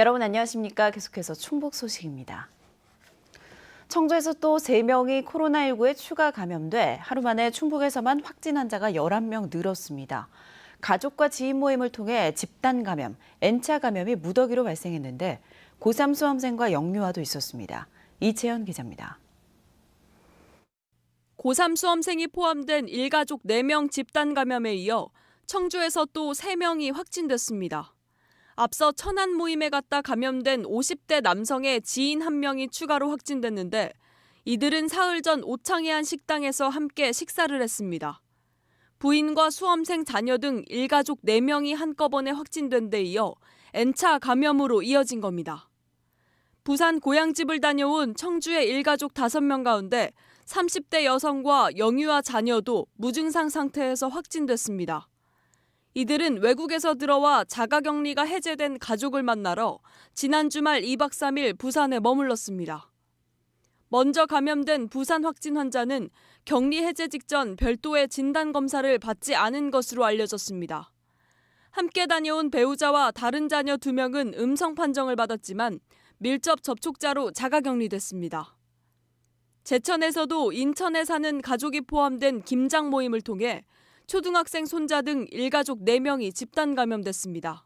여러분 안녕하십니까? 계속해서 충북 소식입니다. 청주에서 또 3명이 코로나19에 추가 감염돼 하루 만에 충북에서만 확진 환자가 11명 늘었습니다. 가족과 지인 모임을 통해 집단 감염, N차 감염이 무더기로 발생했는데 고3 수험생과 영유아도 있었습니다. 이채연 기자입니다. 고3 수험생이 포함된 일가족 4명 집단 감염에 이어 청주에서 또 3명이 확진됐습니다. 앞서 천안 모임에 갔다 감염된 50대 남성의 지인 1명이 추가로 확진됐는데 이들은 사흘 전 오창의 한 식당에서 함께 식사를 했습니다. 부인과 수험생 자녀 등 일가족 4명이 한꺼번에 확진된 데 이어 N차 감염으로 이어진 겁니다. 부산 고향집을 다녀온 청주의 일가족 5명 가운데 30대 여성과 영유아 자녀도 무증상 상태에서 확진됐습니다. 이들은 외국에서 들어와 자가격리가 해제된 가족을 만나러 지난 주말 2박 3일 부산에 머물렀습니다. 먼저 감염된 부산 확진 환자는 격리 해제 직전 별도의 진단검사를 받지 않은 것으로 알려졌습니다. 함께 다녀온 배우자와 다른 자녀 2명은 음성 판정을 받았지만 밀접 접촉자로 자가격리됐습니다. 제천에서도 인천에 사는 가족이 포함된 김장 모임을 통해 초등학생 손자 등 일가족 4명이 집단 감염됐습니다.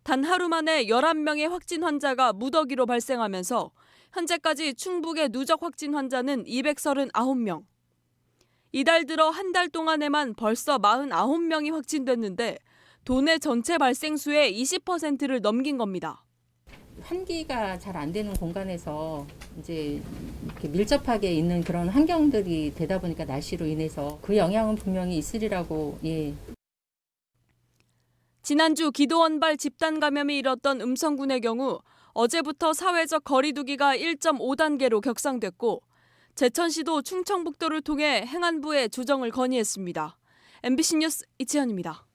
단 하루 만에 11명의 확진 환자가 무더기로 발생하면서 현재까지 충북의 누적 확진 환자는 239명. 이달 들어 한 달 동안에만 벌써 49명이 확진됐는데 도내 전체 발생 수의 20%를 넘긴 겁니다. 환기가 잘 안 되는 공간에서 이제 이렇게 밀접하게 있는 그런 환경들이 되다 보니까 날씨로 인해서 그 영향은 분명히 있으리라고. 지난주 기도원발 집단 감염이 일었던 음성군의 경우 어제부터 사회적 거리 두기가 1.5단계로 격상됐고 제천시도 충청북도를 통해 행안부에 조정을 건의했습니다. MBC 뉴스 이채연입니다.